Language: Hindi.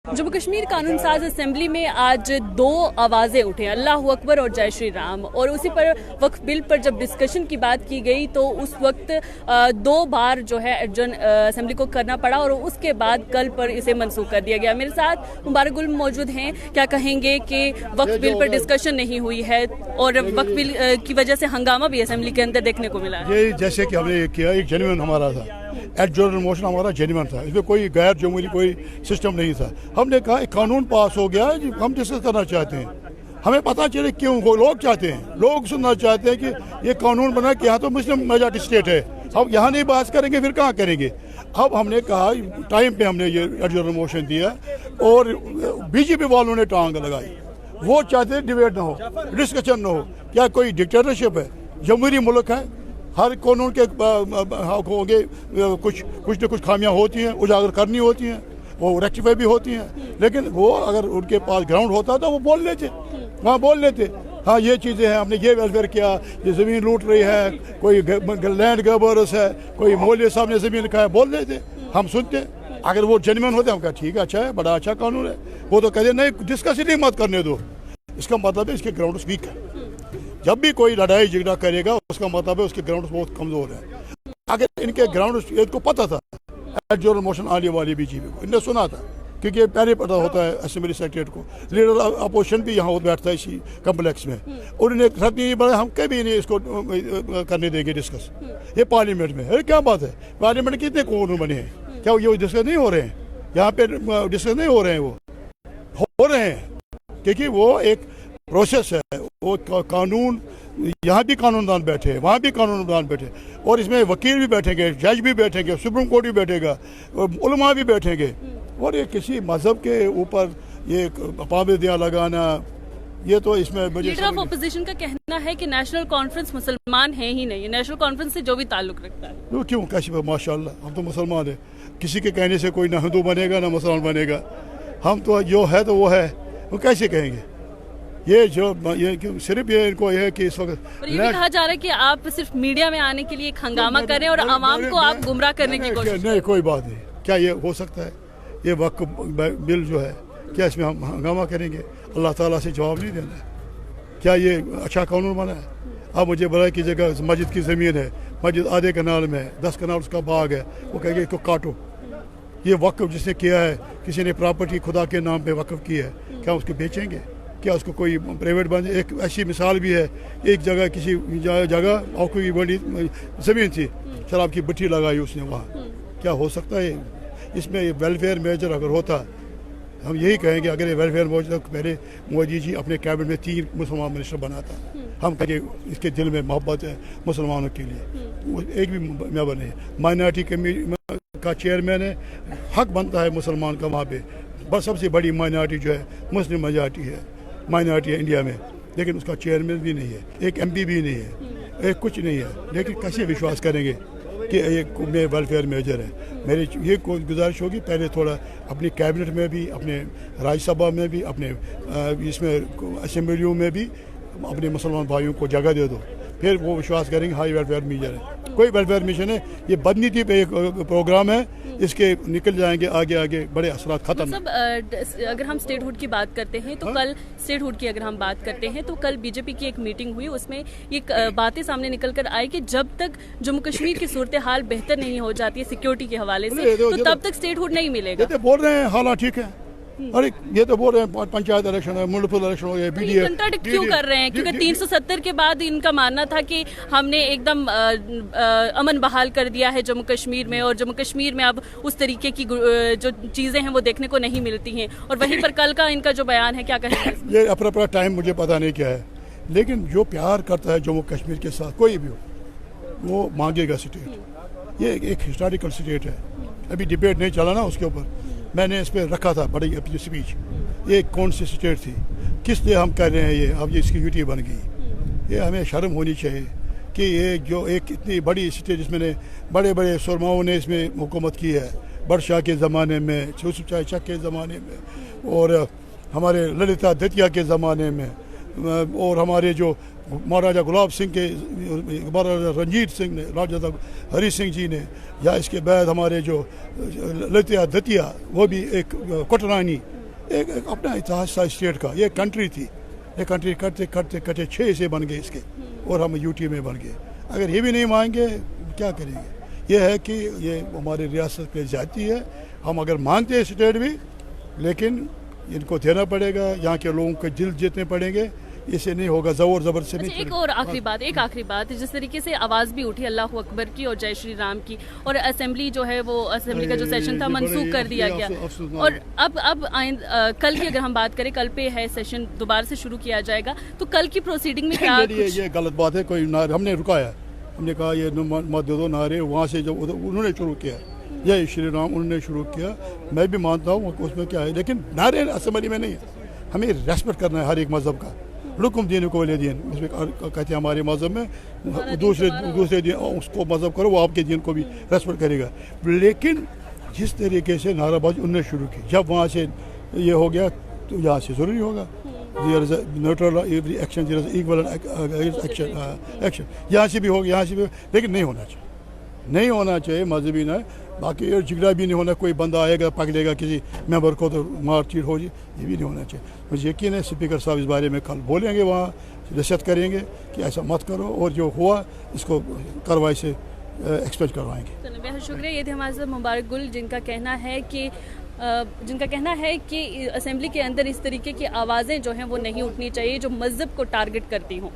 जम्मू कश्मीर कानून साज असेंबली में आज दो आवाजें उठे, अल्लाह अकबर और जय श्री राम। और उसी पर वक्फ बिल पर जब डिस्कशन की बात की गई तो उस वक्त दो बार जो है एडजर्न असेंबली को करना पड़ा और उसके बाद कल पर इसे मनसूख कर दिया गया। मेरे साथ मुबारक गुल मौजूद हैं। क्या कहेंगे कि वक्फ बिल पर डिस्कशन नहीं हुई है और वक्फ बिल की वजह से हंगामा भी असेंबली के अंदर देखने को मिला है? ये जैसे कि हमने किया, एक जेन्युइन हमारा था, एडजर्नल मोशन हमारा जेन्युइन था, इसमें कोई गैर जमहूरी कोई सिस्टम नहीं था। हमने कहा एक कानून पास हो गया है, हम डिस्कस करना चाहते हैं, हमें पता चले क्यों वो लोग चाहते हैं, लोग सुनना चाहते हैं कि ये कानून बना कि यहाँ तो मुस्लिम मेजॉरिटी स्टेट है, हम यहाँ नहीं बात करेंगे फिर कहाँ करेंगे। अब हमने कहा टाइम पे हमने ये एडजर्नल मोशन दिया और बीजेपी वालों ने टांग लगाई। वो चाहते हैं डिबेट ना हो, डिस्कशन ना हो। क्या कोई डिक्टेटरशिप है? जमहूरी मुल्क है, हर कानून के होंगे, कुछ न कुछ खामियां होती हैं, उजागर करनी होती हैं, वो रेक्टिफाई भी होती हैं। लेकिन वो अगर उनके पास ग्राउंड होता तो वो बोल लेते, वहाँ बोल लेते, हाँ ये चीज़ें हैं, हमने ये वेलफेयर किया, ये ज़मीन लूट रही है, कोई लैंड गवर्नर्स है, कोई मौलवी साहब ने ज़मीन लिखा है, बोल लेते, हम सुनते। अगर वो जेन्युइन होते हम कहा ठीक है, अच्छा है, बड़ा अच्छा कानून है। वो तो कहते नहीं, डिस्कस ही नहीं मत करने दो। इसका मतलब है इसके ग्राउंड वीक है। जब भी कोई लड़ाई झगड़ा करेगा उसका मतलब है उसके ग्राउंड बहुत कमजोर है। अगर इनके ग्राउंड इनको पता था एडजर्नल मोशन आने वाली बीजेपी को, इनने सुना था, क्योंकि पहले पता होता है असेंबली सेक्रेटरी को, लीडर अपोजिशन भी यहाँ बैठता है इसी कम्प्लेक्स में, और इन्हें नहीं बढ़ा, हम कभी नहीं इसको करने देंगे डिस्कस। ये पार्लियामेंट में है, क्या बात है, पार्लियामेंट में कितने कानून बने हैं, क्या ये डिस्कस नहीं हो रहे हैं? यहाँ पे डिस्कस नहीं हो रहे हैं, वो हो रहे हैं, क्योंकि वो एक प्रोसेस है। वो कानून, यहाँ भी कानूनदान बैठे, वहाँ भी कानूनदान बैठे, और इसमें वकील भी बैठेंगे, जज भी बैठेंगे, सुप्रीम कोर्ट भी बैठेगा, उलमा भी बैठेंगे। और ये किसी मजहब के ऊपर ये पाबंदियाँ लगाना, ये तो इसमें लीडर ऑफ ऑपोजिशन का कहना है कि नेशनल कॉन्फ्रेंस मुसलमान है ही नहीं, नेशनल कॉन्फ्रेंस से जो भी ताल्लुक रखता है। क्यों? कैसे? माशाल्लाह हम तो मुसलमान है, किसी के कहने से कोई ना हिंदू बनेगा ना मुसलमान बनेगा। हम तो जो है तो वो है, वो कैसे कहेंगे? ये सिर्फ ये इनको ये है कि इस वक्त ये भी कहा जा रहा है कि आप सिर्फ मीडिया में आने के लिए एक हंगामा करें और आवाम को आप गुमराह करने की कोशिश। नहीं, कोई बात नहीं। क्या ये हो सकता है? ये वक्फ बिल जो है, क्या इसमें हम हंगामा करेंगे? अल्लाह ताला से जवाब नहीं देना है? क्या ये अच्छा कानून बना है? अब मुझे बड़ा की जगह मस्जिद की ज़मीन है, मस्जिद आधे कनाल में है, 10 कनाल उसका बाग है, वो कहेंगे इसको काटो। ये वक्फ जिसने किया है, किसी ने प्रॉपर्टी खुदा के नाम पे वक्फ की है, क्या उसको बेचेंगे? क्या उसको कोई प्राइवेट बन? एक ऐसी मिसाल भी है, एक जगह किसी जगह और कोई बड़ी ज़मीन थी, शराब की भट्टी लगाई उसने वहाँ। क्या हो सकता है इसमें? ये वेलफेयर मेजर अगर होता, हम यही कहेंगे, अगर ये वेलफेयर मेजर पहले मोदी जी अपने कैबिनेट में 3 मुसलमान मिनिस्टर बनाता, हम कहेंगे इसके दिल में मोहब्बत है मुसलमानों के लिए, वो एक भी मेंबर नहीं। माइनॉरिटी का चेयरमैन है, हक बनता है मुसलमान का वहाँ पे। बस सबसे बड़ी माइनॉरिटी जो है मुस्लिम मेजॉरिटी है, माइनॉरिटी है इंडिया में, लेकिन उसका चेयरमैन भी नहीं है, एक MP भी नहीं है, एक कुछ नहीं है। लेकिन कैसे विश्वास करेंगे कि एक में वेलफेयर मेजर है? मेरी ये गुजारिश होगी, पहले थोड़ा अपनी कैबिनेट में भी, अपने राज्यसभा में भी, अपने इसमें असेंबलियों में भी अपने मुसलमान भाइयों को जगह दे दो, फिर वो विश्वास करेंगे हाँ ये वेलफेयर मेजर है। कोई वेलफेयर मिशन है, ये बदनीति पे एक प्रोग्राम है, इसके निकल जाएंगे आगे आगे बड़े असरात खत्म। मतलब अगर हम स्टेटहुड की बात करते हैं तो कल स्टेटहुड की अगर हम बात करते हैं तो कल बीजेपी की एक मीटिंग हुई, उसमें ये बातें सामने निकल कर आई कि जब तक जम्मू कश्मीर की सूरत हाल बेहतर नहीं हो जाती है सिक्योरिटी के हवाले से, तो तब तक स्टेटहुड नहीं मिलेगा। बोल रहे हैं हालात ठीक है, अरे ये तो बोल रहे हैं पंचायत इलेक्शन है, म्युनिसिपल इलेक्शन हो गया, कंट्राडिक्ट क्यों कर रहे हैं? क्योंकि 370 के बाद इनका मानना था कि हमने एकदम अमन बहाल कर दिया है जम्मू कश्मीर में, और जम्मू कश्मीर में अब उस तरीके की जो चीजें हैं वो देखने को नहीं मिलती हैं, और वहीं पर कल का इनका जो बयान है, क्या कहेंगे? ये अपना टाइम मुझे पता नहीं क्या है, लेकिन जो प्यार करता है जम्मू कश्मीर के साथ कोई भी हो, वो मांगेगा स्टेट। ये एक हिस्टोरिकल स्टेट है, अभी डिबेट नहीं चला ना उसके ऊपर, मैंने इस पर रखा था बड़ी अपनी स्पीच। ये कौन सी स्टेट थी, किस लिए हम कर रहे हैं ये, अब ये इसकी यूटी बन गई। ये हमें शर्म होनी चाहिए कि ये जो एक इतनी बड़ी स्टेट, जिसमें बड़े बड़े सुरमाओं ने इसमें हुकूमत की है, बड़शाह के ज़माने में, यूसुफ शाह के ज़माने में, और हमारे ललिता दतिया के ज़माने में, और हमारे जो महाराजा गुलाब सिंह के, महाराजा रंजीत सिंह ने, राजा हरी सिंह जी ने, या इसके बाद हमारे जो ललिता दतिया, वो भी एक कोटरानी एक अपना इतिहास था स्टेट का, ये कंट्री थी, ये कंट्री करते करते करते 6 हिस्से बन गए इसके और हम यूटी में बन गए। अगर ये भी नहीं मांगे क्या करेंगे? ये है कि ये हमारी रियासत पे जाती है। हम अगर मांगते हैं स्टेट भी, लेकिन इनको देना पड़ेगा, यहाँ के लोगों के दिल जीतने पड़ेंगे, इससे नहीं होगा, जोर जबर से नहीं। एक और आखिरी बात, जिस तरीके से आवाज भी उठी अल्लाह अकबर की और जय श्री राम की, और असेंबली जो है वो असेंबली का जो सेशन था मनसूख कर दिया गया, और अब कल की अगर हम बात करें, कल पे है सेशन दोबारा से शुरू किया जाएगा, तो कल की प्रोसीडिंग में क्या ये गलत बात है। कोई हमने रुकाया, हमने कहा ये मत दे दो नारे, वहाँ से जब उन्होंने शुरू किया, जय श्री राम उन्होंने शुरू किया, मैं भी मानता हूँ उसमें क्या है, लेकिन नारे असेंबली में नहीं है। हमें रेस्पेक्ट करना है हर एक मजहब का, रुकुम दीन को वली दीन, उसमें कहते हैं हमारे मजहब में दूसरे दिन उसको मजहब करो, वो आपके दीन को भी रेस्पेक्ट करेगा। लेकिन जिस तरीके से नाराबाजी उन्होंने शुरू की, जब वहाँ से ये हो गया तो यहाँ से ज़रूरी होगा न्यूट्रल एक्शन, इक्वल एक्शन, यहाँ से भी होगा, यहाँ से भी, लेकिन नहीं होना चाहिए मजहबी ना। बाकी झगड़ा भी नहीं होना, कोई बंदा आएगा पकड़ेगा किसी मेंबर को तो मारपीट हो, ये भी नहीं होना चाहिए। मुझे यकीन है स्पीकर साहब इस बारे में कल बोलेंगे, वहाँ नसीहत करेंगे कि ऐसा मत करो, और जो हुआ इसको कार्रवाई से एक्सपेक्ट करवाएंगे। बेहद शुक्रिया। ये थे हमारे साथ मुबारक गुल, जिनका कहना है कि असेंबली के अंदर इस तरीके की आवाज़ें जो हैं वो नहीं उठनी चाहिए जो मज़हब को टारगेट करती हों।